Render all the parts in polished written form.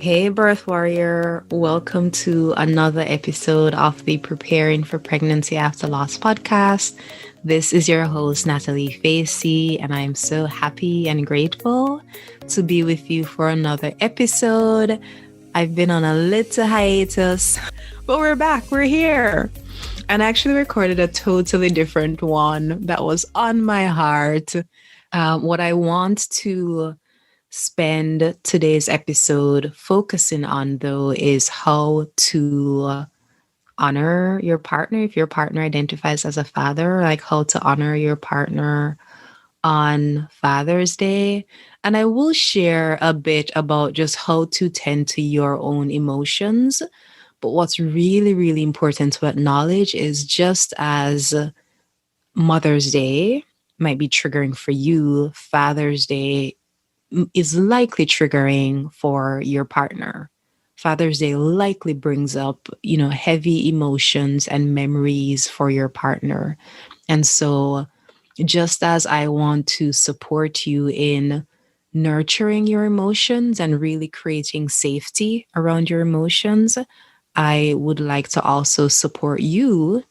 Hey, Birth Warrior. Welcome to another episode of the Preparing for Pregnancy After Loss podcast. This is your host, Natalie Facey, and I'm so happy and grateful to be with you for another episode. I've been on a little hiatus, but we're back. We're here. And I actually recorded a totally different one that was on my heart. What I want to spend today's episode focusing on, though, is how to honor your partner. If your partner identifies as a father, like how to honor your partner on Father's Day. And I will share a bit about just how to tend to your own emotions. But what's really, really important to acknowledge is just as Mother's Day might be triggering for you, Father's Day is likely triggering for your partner. Father's Day likely brings up, heavy emotions and memories for your partner. And so just as I want to support you in nurturing your emotions and really creating safety around your emotions, I would like to also support you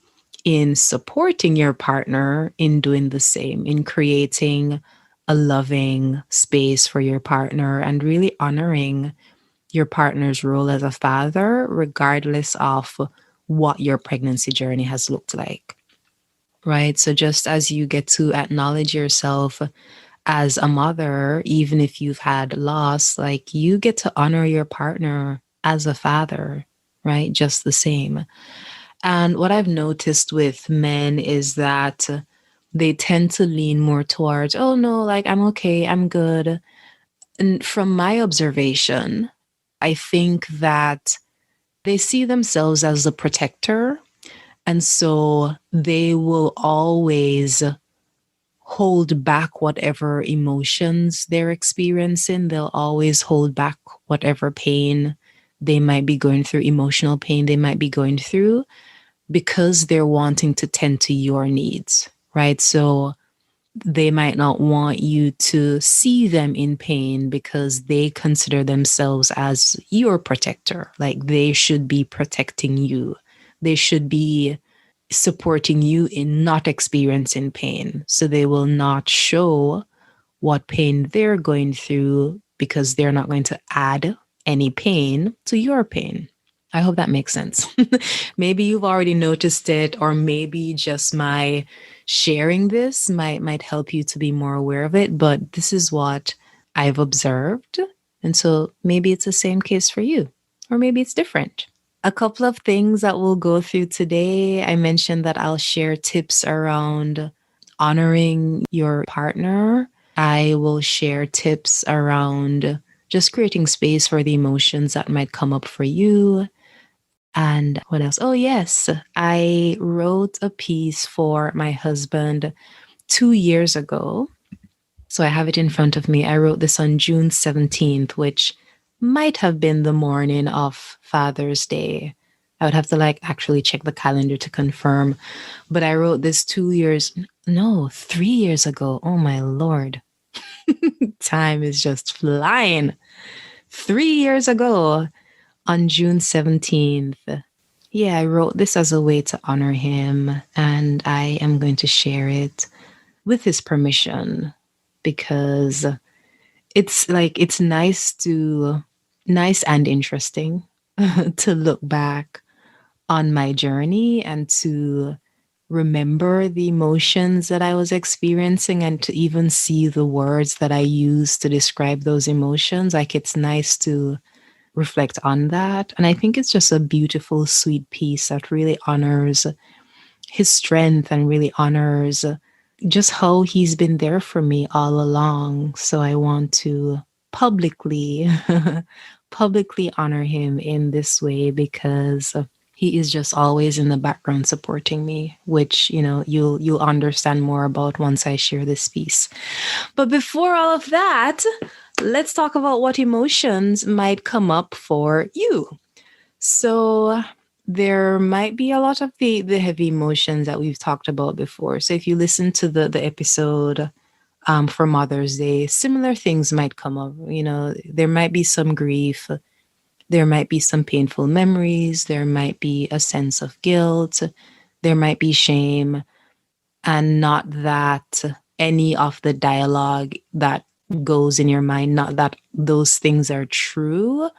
in supporting your partner in doing the same, in creating a loving space for your partner and really honoring your partner's role as a father, regardless of what your pregnancy journey has looked like. Right? So just as you get to acknowledge yourself as a mother, even if you've had loss, like you get to honor your partner as a father, right? Just the same. And what I've noticed with men is that they tend to lean more towards, oh no, like I'm okay, I'm good. And from my observation, I think that they see themselves as the protector. And so they will always hold back whatever emotions they're experiencing. They'll always hold back whatever pain they might be going through, emotional pain they might be going through, because they're wanting to tend to your needs, right? So they might not want you to see them in pain because they consider themselves as your protector. Like they should be protecting you. They should be supporting you in not experiencing pain. So they will not show what pain they're going through because they're not going to add any pain to your pain. I hope that makes sense. Maybe you've already noticed it, or maybe just my sharing this might help you to be more aware of it. But this is what I've observed. And so maybe it's the same case for you, or maybe it's different. A couple of things that we'll go through today. I mentioned that I'll share tips around honoring your partner. I will share tips around just creating space for the emotions that might come up for you. And what else? Oh, yes. I wrote a piece for my husband 2 years ago. So I have it in front of me. I wrote this on June 17th, which might have been the morning of Father's Day. I would have to actually check the calendar to confirm. But I wrote this 3 years ago. Oh, my Lord. Time is just flying. 3 years ago. On June 17th, I wrote this as a way to honor him, and I am going to share it with his permission because it's nice and interesting to look back on my journey and to remember the emotions that I was experiencing and to even see the words that I used to describe those emotions. Like it's nice to reflect on that. And I think it's just a beautiful, sweet piece that really honors his strength and really honors just how he's been there for me all along. So I want to publicly honor him in this way because he is just always in the background supporting me, which, you'll understand more about once I share this piece. But before all of that, let's talk about what emotions might come up for you. So there might be a lot of the heavy emotions that we've talked about before. So if you listen to the episode for Mother's Day, similar things might come up. There might be some grief. There might be some painful memories. There might be a sense of guilt. There might be shame. And not that any of the dialogue that goes in your mind, not that those things are true,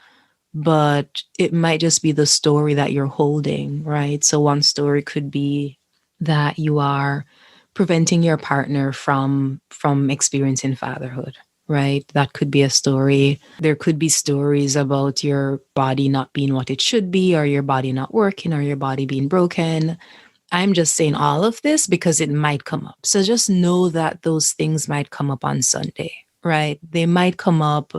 but it might just be the story that you're holding, right? So one story could be that you are preventing your partner from experiencing fatherhood, right? That could be a story. There could be stories about your body not being what it should be, or your body not working, or your body being broken. I'm just saying all of this because it might come up. So just know that those things might come up on Sunday, right? They might come up.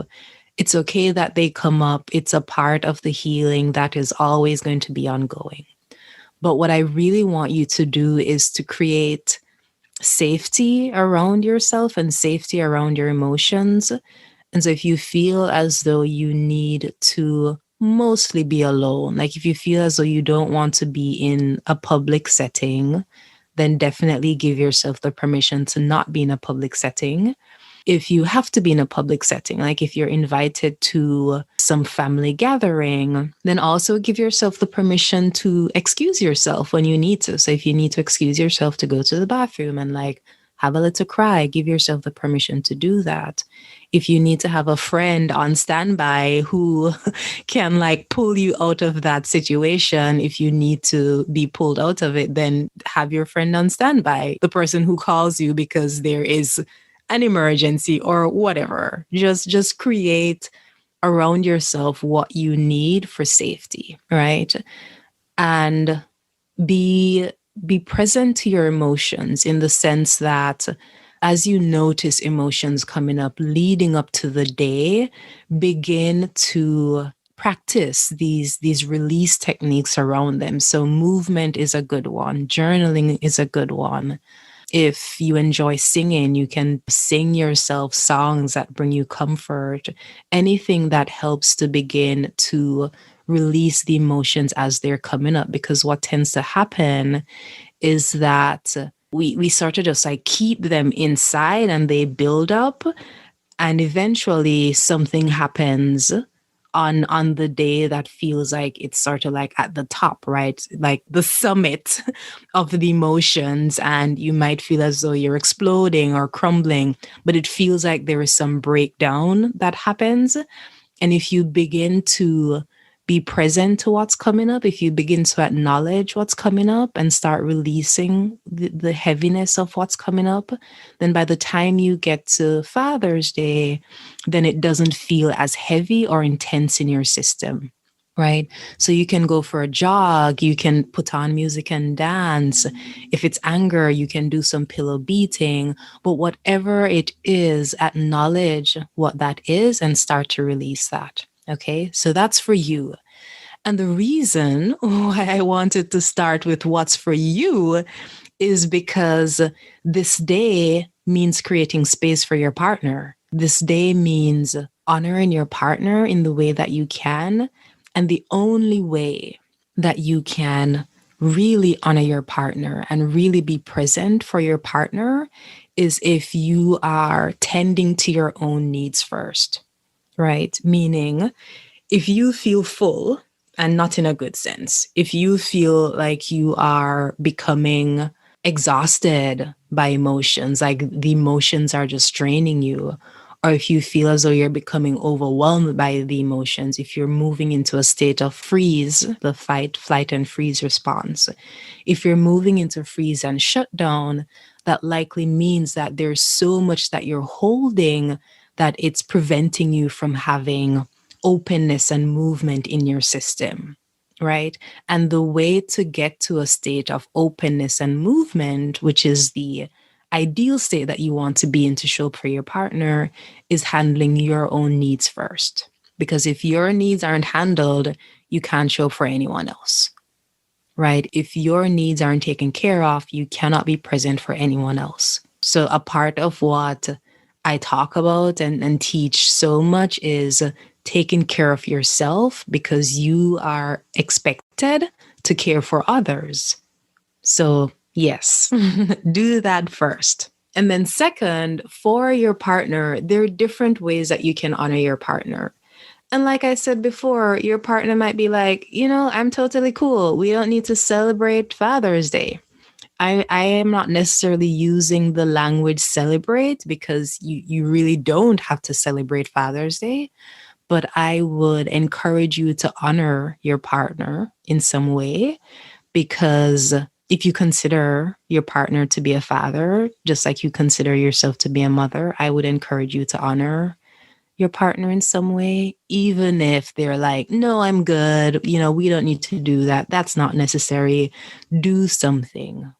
It's okay that they come up. It's a part of the healing that is always going to be ongoing. But what I really want you to do is to create safety around yourself and safety around your emotions. And so if you feel as though you need to mostly be alone, like if you feel as though you don't want to be in a public setting, then definitely give yourself the permission to not be in a public setting. If you have to be in a public setting, like if you're invited to some family gathering, then also give yourself the permission to excuse yourself when you need to. So if you need to excuse yourself to go to the bathroom and like have a little cry, give yourself the permission to do that. If you need to have a friend on standby who can like pull you out of that situation, if you need to be pulled out of it, then have your friend on standby, the person who calls you because there is an emergency or whatever. Just create around yourself what you need for safety, right? And be present to your emotions in the sense that as you notice emotions coming up leading up to the day, begin to practice these release techniques around them. So movement is a good one, journaling is a good one. If you enjoy singing, you can sing yourself songs that bring you comfort, anything that helps to begin to release the emotions as they're coming up. Because what tends to happen is that we sort of just like keep them inside and they build up, and eventually something happens on the day that feels like it's sort of like at the top, right? Like the summit of the emotions, and you might feel as though you're exploding or crumbling, but it feels like there is some breakdown that happens. And if you begin to be present to what's coming up, if you begin to acknowledge what's coming up and start releasing the heaviness of what's coming up, then by the time you get to Father's Day, then it doesn't feel as heavy or intense in your system. Right. So you can go for a jog, you can put on music and dance. If it's anger, you can do some pillow beating. But whatever it is, acknowledge what that is and start to release that. Okay. So that's for you. And the reason why I wanted to start with what's for you is because this day means creating space for your partner. This day means honoring your partner in the way that you can. And the only way that you can really honor your partner and really be present for your partner is if you are tending to your own needs first, right? Meaning, if you feel full, and not in a good sense, if you feel like you are becoming exhausted by emotions, like the emotions are just draining you, or if you feel as though you're becoming overwhelmed by the emotions, if you're moving into a state of freeze, the fight, flight, and freeze response, if you're moving into freeze and shutdown, that likely means that there's so much that you're holding that it's preventing you from having openness and movement in your system, right? And the way to get to a state of openness and movement, which is the ideal state that you want to be in to show up for your partner, is handling your own needs first. Because if your needs aren't handled, you can't show up for anyone else, right? If your needs aren't taken care of, you cannot be present for anyone else. So a part of what I talk about and teach so much is taking care of yourself, because you are expected to care for others. So yes, do that first. And then second, for your partner, there are different ways that you can honor your partner. And like I said before, your partner might be like, I'm totally cool. We don't need to celebrate Father's Day. I am not necessarily using the language celebrate because you really don't have to celebrate Father's Day. But I would encourage you to honor your partner in some way, because if you consider your partner to be a father, just like you consider yourself to be a mother, I would encourage you to honor your partner in some way, even if they're like, no, I'm good. We don't need to do that. That's not necessary. Do something.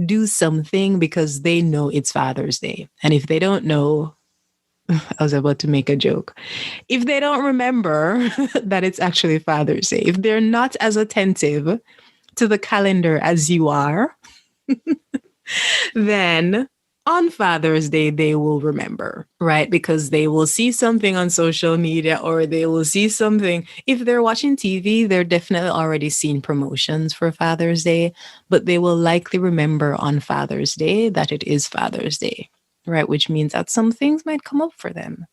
Do something because they know it's Father's Day. And if they don't know, I was about to make a joke. If they don't remember that it's actually Father's Day, if they're not as attentive to the calendar as you are, then on Father's Day, they will remember, right? Because they will see something on social media or they will see something. If they're watching TV, they're definitely already seen promotions for Father's Day, but they will likely remember on Father's Day that it is Father's Day, right? Which means that some things might come up for them.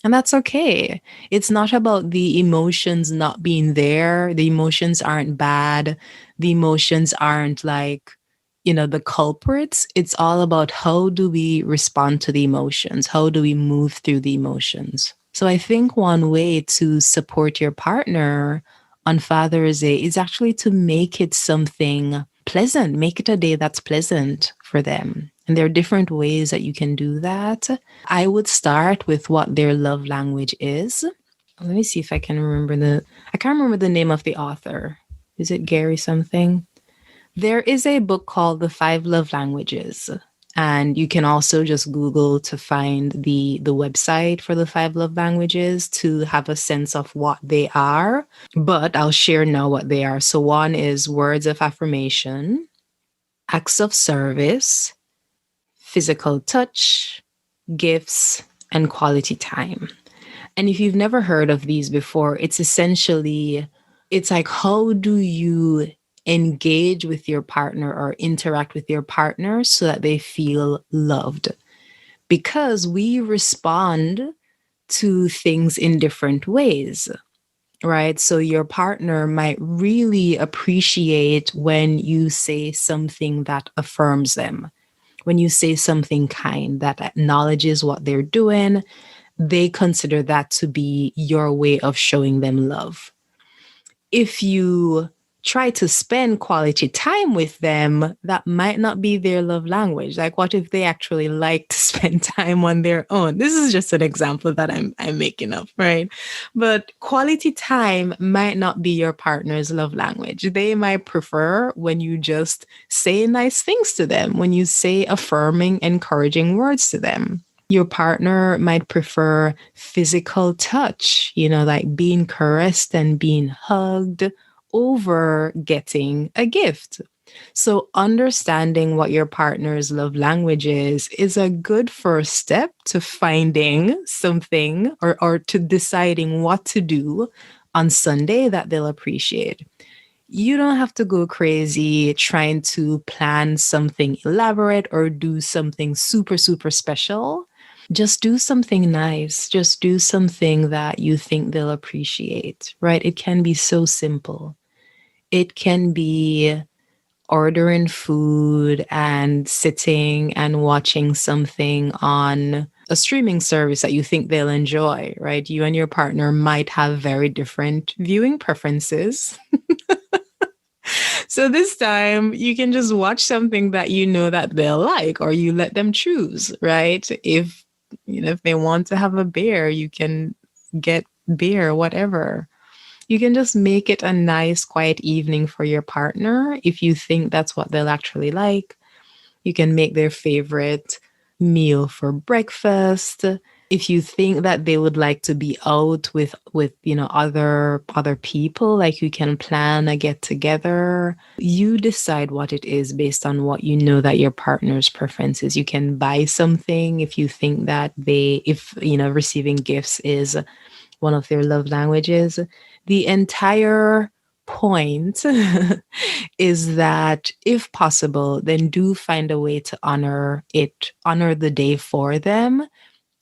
And that's okay. It's not about the emotions not being there. The emotions aren't bad. The emotions aren't like, the culprits. It's all about how do we respond to the emotions? How do we move through the emotions? So I think one way to support your partner on Father's Day is actually to make it something pleasant, make it a day that's pleasant for them. And there are different ways that you can do that. I would start with what their love language is. Let me see if I can remember I can't remember the name of the author. Is it Gary something? There is a book called The Five Love Languages. And you can also just Google to find the website for the five love languages to have a sense of what they are. But I'll share now what they are. So one is words of affirmation, acts of service, physical touch, gifts, and quality time. And if you've never heard of these before, it's like, how do you engage with your partner or interact with your partner so that they feel loved? Because we respond to things in different ways, right? So your partner might really appreciate when you say something that affirms them, when you say something kind that acknowledges what they're doing. They consider that to be your way of showing them love. If you try to spend quality time with them, that might not be their love language. Like, what if they actually like to spend time on their own? This is just an example that I'm making up, right? But quality time might not be your partner's love language. They might prefer when you just say nice things to them, when you say affirming, encouraging words to them. Your partner might prefer physical touch, like being caressed and being hugged over getting a gift. So understanding what your partner's love language is a good first step to finding something or to deciding what to do on Sunday that they'll appreciate. You don't have to go crazy trying to plan something elaborate or do something super, super special. Just do something nice. Just do something that you think they'll appreciate, right? It can be so simple. It can be ordering food and sitting and watching something on a streaming service that you think they'll enjoy, right? You and your partner might have very different viewing preferences. So this time you can just watch something that you know that they'll like, or you let them choose, right? If they want to have a beer, you can get beer, whatever. You can just make it a nice, quiet evening for your partner. If you think that's what they'll actually like, you can make their favorite meal for breakfast. If you think that they would like to be out with other people, like you can plan a get together. You decide what it is based on what you know that your partner's preference is. You can buy something if you think that if receiving gifts is one of their love languages. The entire point is that if possible, then do find a way to honor the day for them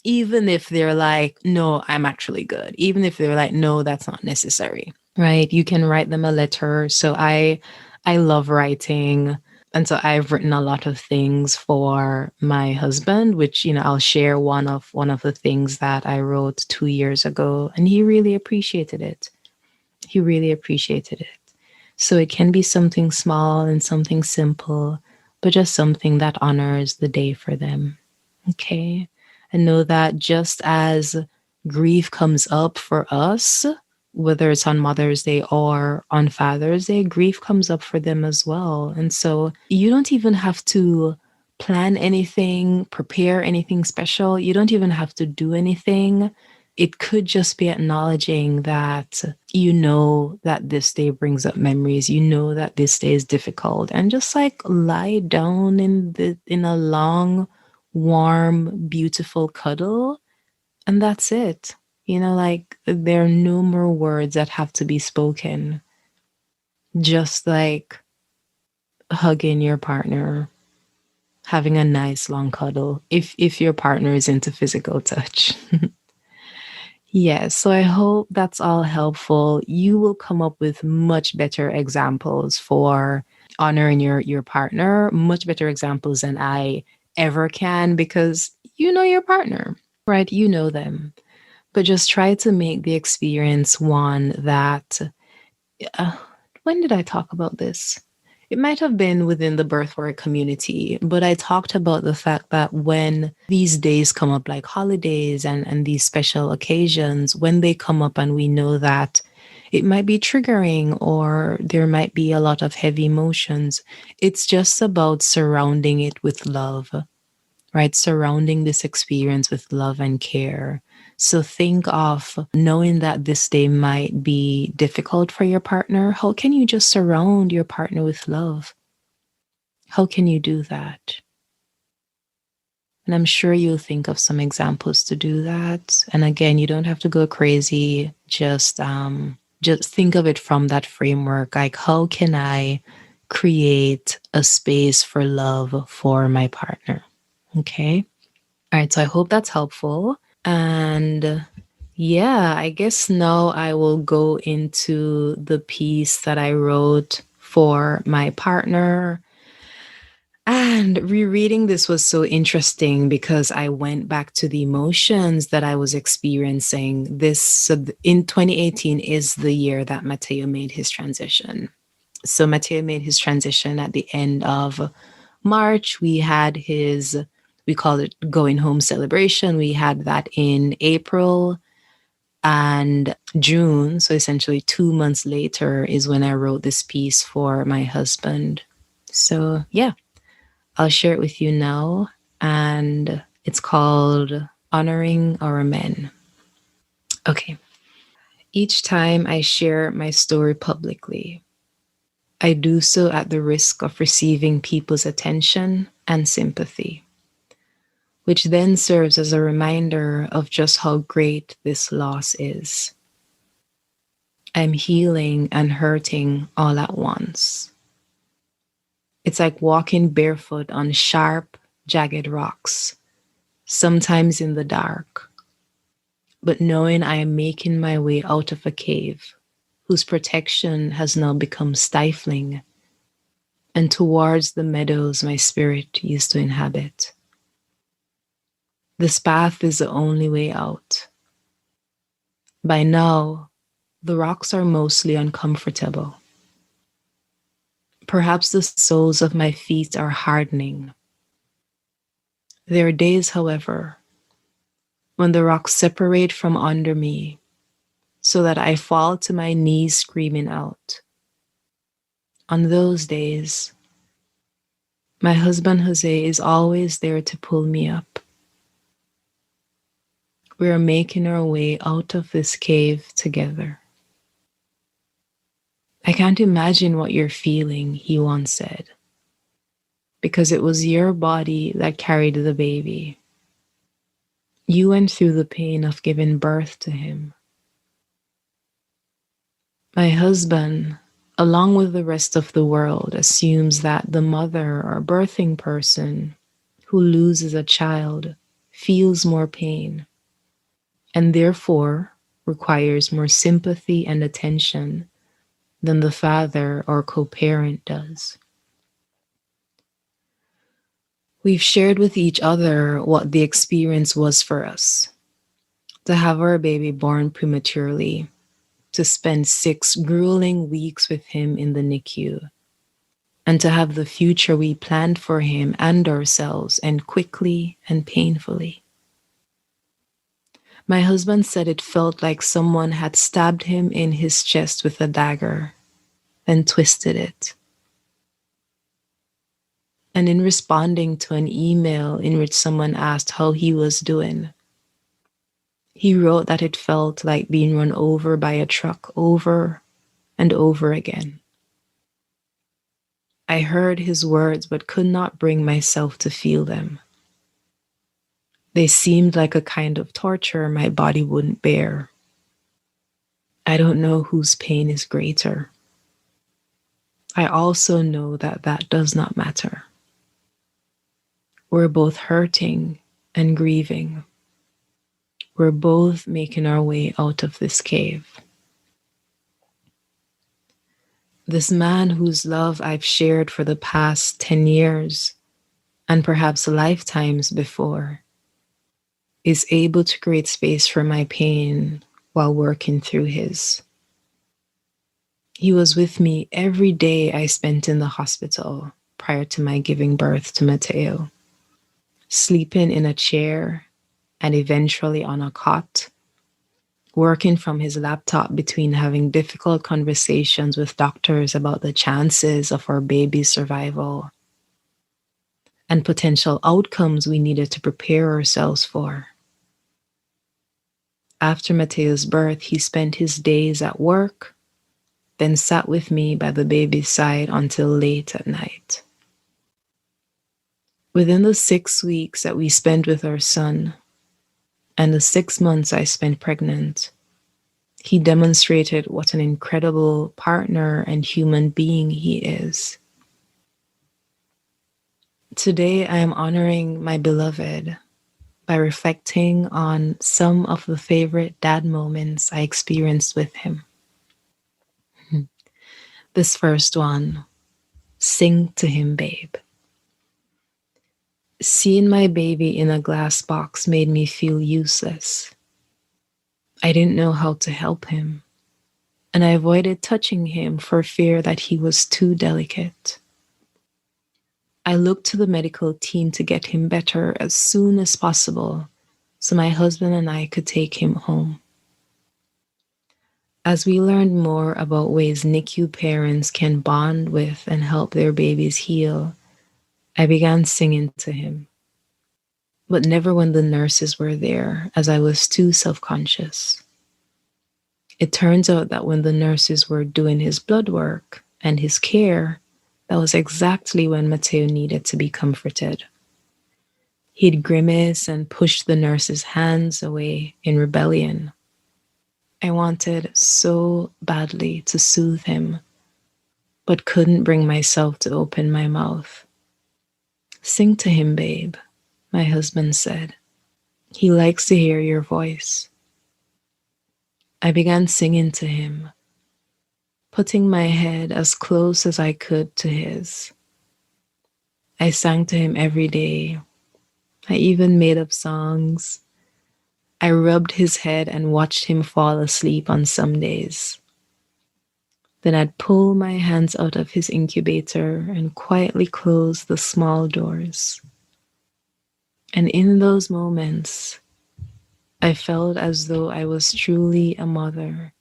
even if they're like, no, I'm actually good. Even if they're like, no, that's not necessary. Right? You can write them a letter. So I love writing. And so I've written a lot of things for my husband, which, I'll share one of the things that I wrote 2 years ago, and he really appreciated it. He really appreciated it. So it can be something small and something simple, but just something that honors the day for them. Okay. And know that just as grief comes up for us, whether it's on Mother's Day or on Father's Day, grief comes up for them as well. And so you don't even have to plan anything, prepare anything special. You don't even have to do anything. It could just be acknowledging that you know that this day brings up memories. You know that this day is difficult, and just like lie down in a long, warm, beautiful cuddle, and that's it. Like there are no more words that have to be spoken. Just like hugging your partner, having a nice long cuddle, if your partner is into physical touch. Yes, so I hope that's all helpful. You will come up with much better examples for honoring your partner, much better examples than I ever can, because you know your partner, right? You know them. But just try to make the experience one that, uh, when did I talk about this? It might have been within the birthwork community, but I talked about the fact that when these days come up, like holidays and these special occasions, when they come up and we know that it might be triggering or there might be a lot of heavy emotions, it's just about surrounding it with love, right? Surrounding this experience with love and care. So think of knowing that this day might be difficult for your partner. How can you just surround your partner with love? How can you do that? And I'm sure you'll think of some examples to do that. And again, you don't have to go crazy. Just think of it from that framework. Like, how can I create a space for love for my partner? Okay. All right. So I hope that's helpful. And yeah, I guess now I will go into the piece that I wrote for my partner. And rereading this was so interesting because I went back to the emotions that I was experiencing. In 2018 is the year that Mateo made his transition. So Mateo made his transition at the end of March. We called it going home celebration. We had that in April and June. So essentially 2 months later is when I wrote this piece for my husband. So yeah, I'll share it with you now. And it's called Honoring Our Men. Okay. Each time I share my story publicly, I do so at the risk of receiving people's attention and sympathy, which then serves as a reminder of just how great this loss is. I'm healing and hurting all at once. It's like walking barefoot on sharp, jagged rocks, sometimes in the dark, but knowing I am making my way out of a cave whose protection has now become stifling, and towards the meadows my spirit used to inhabit. This path is the only way out. By now, the rocks are mostly uncomfortable. Perhaps the soles of my feet are hardening. There are days, however, when the rocks separate from under me so that I fall to my knees screaming out. On those days, my husband Jose is always there to pull me up. We are making our way out of this cave together. I can't imagine what you're feeling, he once said, because it was your body that carried the baby. You went through the pain of giving birth to him. My husband, along with the rest of the world, assumes that the mother or birthing person who loses a child feels more pain and therefore requires more sympathy and attention than the father or co-parent does. We've shared with each other what the experience was for us to have our baby born prematurely, to spend 6 grueling weeks with him in the NICU, and to have the future we planned for him and ourselves end quickly and painfully. My husband said it felt like someone had stabbed him in his chest with a dagger, then twisted it. And in responding to an email in which someone asked how he was doing, he wrote that it felt like being run over by a truck over and over again. I heard his words but could not bring myself to feel them. They seemed like a kind of torture my body wouldn't bear. I don't know whose pain is greater. I also know that that does not matter. We're both hurting and grieving. We're both making our way out of this cave. This man whose love I've shared for the past 10 years, and perhaps lifetimes before, is able to create space for my pain while working through his. He was with me every day I spent in the hospital prior to my giving birth to Mateo, sleeping in a chair and eventually on a cot, working from his laptop between having difficult conversations with doctors about the chances of our baby's survival and potential outcomes we needed to prepare ourselves for. After Mateo's birth, he spent his days at work, then sat with me by the baby's side until late at night. Within the 6 weeks that we spent with our son and the 6 months I spent pregnant, he demonstrated what an incredible partner and human being he is. Today, I am honoring my beloved by reflecting on some of the favorite dad moments I experienced with him. This first one, sing to him, babe. Seeing my baby in a glass box made me feel useless. I didn't know how to help him, and I avoided touching him for fear that he was too delicate. I looked to the medical team to get him better as soon as possible so my husband and I could take him home. As we learned more about ways NICU parents can bond with and help their babies heal, I began singing to him, but never when the nurses were there, as I was too self-conscious. It turns out that when the nurses were doing his blood work and his care, that was exactly when Mateo needed to be comforted. He'd grimace and push the nurse's hands away in rebellion. I wanted so badly to soothe him, but couldn't bring myself to open my mouth. Sing to him, babe, my husband said. He likes to hear your voice. I began singing to him, putting my head as close as I could to his. I sang to him every day. I even made up songs. I rubbed his head and watched him fall asleep on some days. Then I'd pull my hands out of his incubator and quietly close the small doors. And in those moments, I felt as though I was truly a mother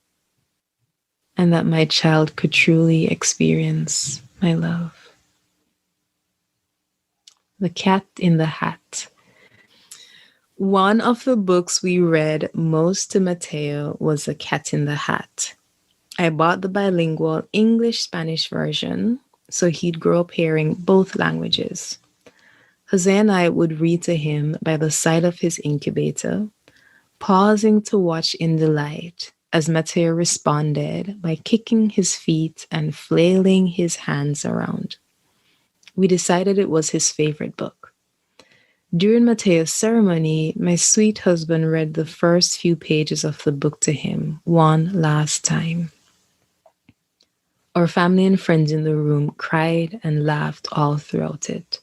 and that my child could truly experience my love. The Cat in the Hat. One of the books we read most to Mateo was The Cat in the Hat. I bought the bilingual English-Spanish version, so he'd grow up hearing both languages. Jose and I would read to him by the side of his incubator, pausing to watch in delight as Mateo responded by kicking his feet and flailing his hands around. We decided it was his favorite book. During Mateos' ceremony, my sweet husband read the first few pages of the book to him one last time. Our family and friends in the room cried and laughed all throughout it.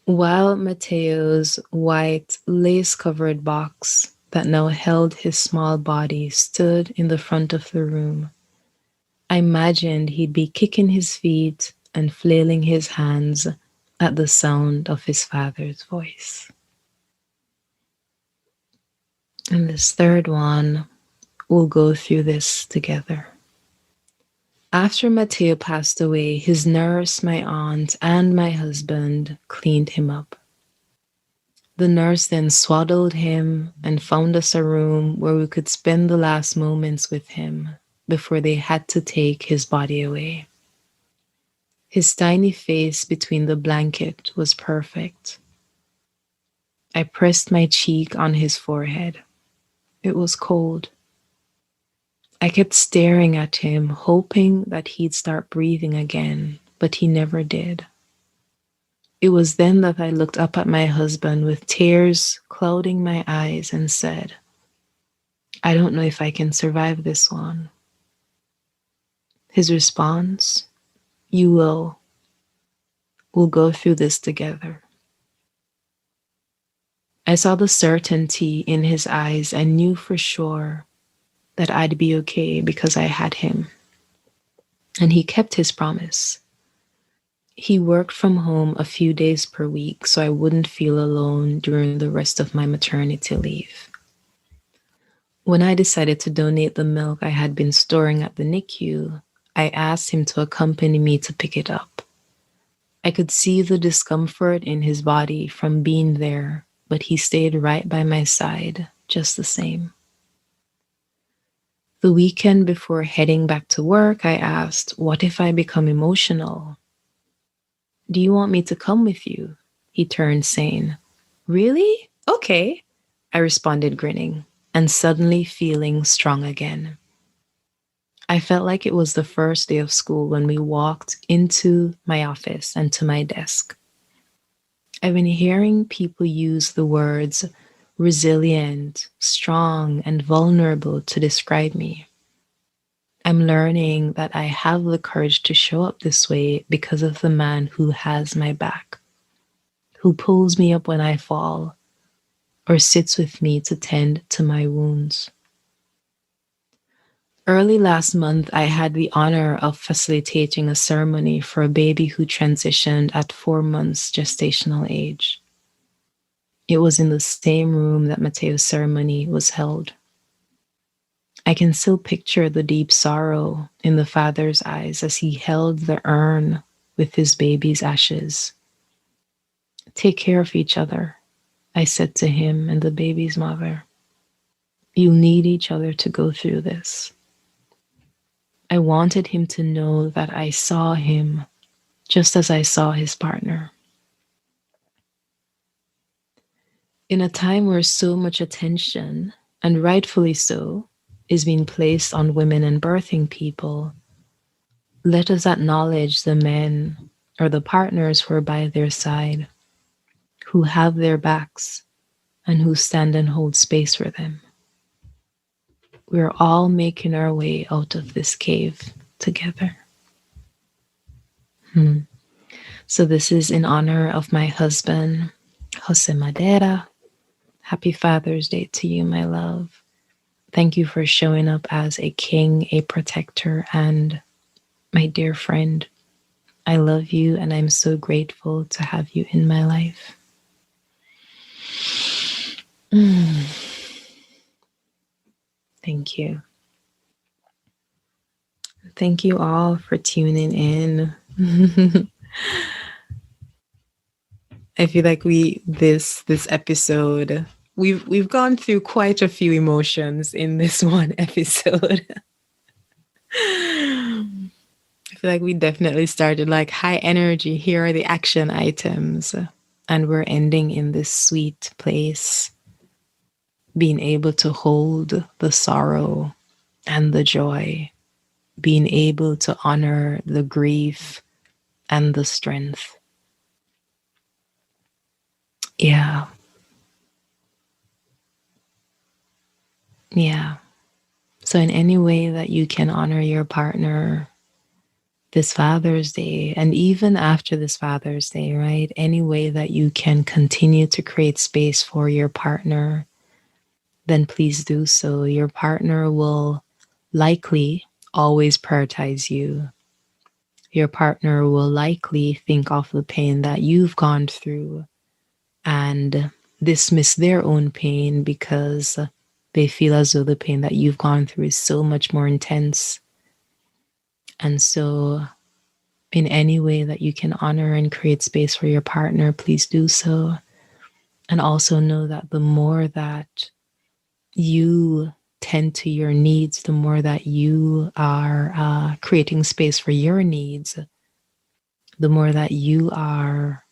While Mateo's white lace covered box that now held his small body stood in the front of the room, I imagined he'd be kicking his feet and flailing his hands at the sound of his father's voice. And this third one, we'll go through this together. After Mateo passed away, his nurse, my aunt, and my husband cleaned him up. The nurse then swaddled him and found us a room where we could spend the last moments with him before they had to take his body away. His tiny face between the blanket was perfect. I pressed my cheek on his forehead. It was cold. I kept staring at him, hoping that he'd start breathing again, but he never did. It was then that I looked up at my husband with tears clouding my eyes and said, "I don't know if I can survive this one." His response, "You will. We'll go through this together." I saw the certainty in his eyes and knew for sure that I'd be okay because I had him. And he kept his promise. He worked from home a few days per week so I wouldn't feel alone during the rest of my maternity leave. When I decided to donate the milk I had been storing at the NICU, I asked him to accompany me to pick it up. I could see the discomfort in his body from being there, but he stayed right by my side, just the same. The weekend before heading back to work, I asked, "What if I become emotional?" "Do you want me to come with you?" He turned sane. "Really? Okay," I responded, grinning, and suddenly feeling strong again. I felt like it was the first day of school when we walked into my office and to my desk. I've been hearing people use the words resilient, strong, and vulnerable to describe me. I'm learning that I have the courage to show up this way because of the man who has my back, who pulls me up when I fall, or sits with me to tend to my wounds. Early last month, I had the honor of facilitating a ceremony for a baby who transitioned at 4 months gestational age. It was in the same room that Mateos' ceremony was held. I can still picture the deep sorrow in the father's eyes as he held the urn with his baby's ashes. "Take care of each other," I said to him and the baby's mother. "You need each other to go through this." I wanted him to know that I saw him just as I saw his partner. In a time where so much attention, and rightfully so, is being placed on women and birthing people, let us acknowledge the men or the partners who are by their side, who have their backs, and who stand and hold space for them. We're all making our way out of this cave together. So this is in honor of my husband, Jose Madera. Happy Father's Day to you, my love. Thank you for showing up as a king, a protector, and my dear friend. I love you, and I'm so grateful to have you in my life. Thank you. Thank you all for tuning in. I feel like this episode, we've gone through quite a few emotions in this one episode. I feel like we definitely started like high energy. Here are the action items. And we're ending in this sweet place, being able to hold the sorrow and the joy, being able to honor the grief and the strength. Yeah. Yeah. So, in any way that you can honor your partner this Father's Day, and even after this Father's Day, right? Any way that you can continue to create space for your partner, then please do so. Your partner will likely always prioritize you. Your partner will likely think of the pain that you've gone through and dismiss their own pain because they feel as though the pain that you've gone through is so much more intense. And so, in any way that you can honor and create space for your partner, please do so. And also know that the more that you tend to your needs, the more that you are creating space for your needs, the more that you are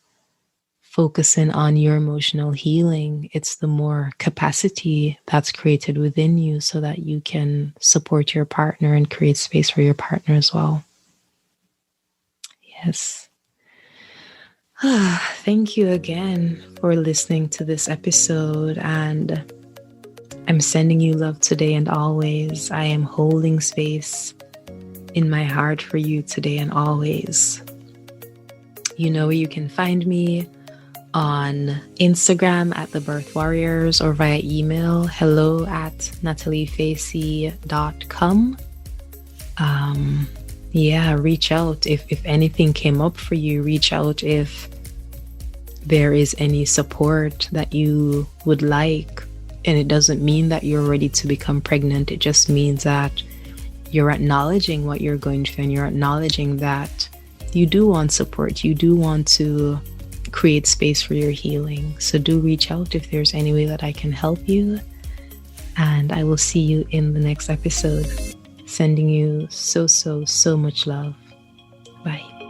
focusing on your emotional healing, it's the more capacity that's created within you so that you can support your partner and create space for your partner as well. Yes. Thank you again for listening to this episode, and I'm sending you love today and always. I am holding space in my heart for you today and always. You know where you can find me on Instagram at The Birth Warriors or via email hello@nataliefacey.com. Yeah, reach out if anything came up for you. Reach out if there is any support that you would like. And it doesn't mean that you're ready to become pregnant. It just means that you're acknowledging what you're going through and you're acknowledging that you do want support. You do want to create space for your healing. So do reach out if there's any way that I can help you. And I will see you in the next episode. Sending you so much love. Bye.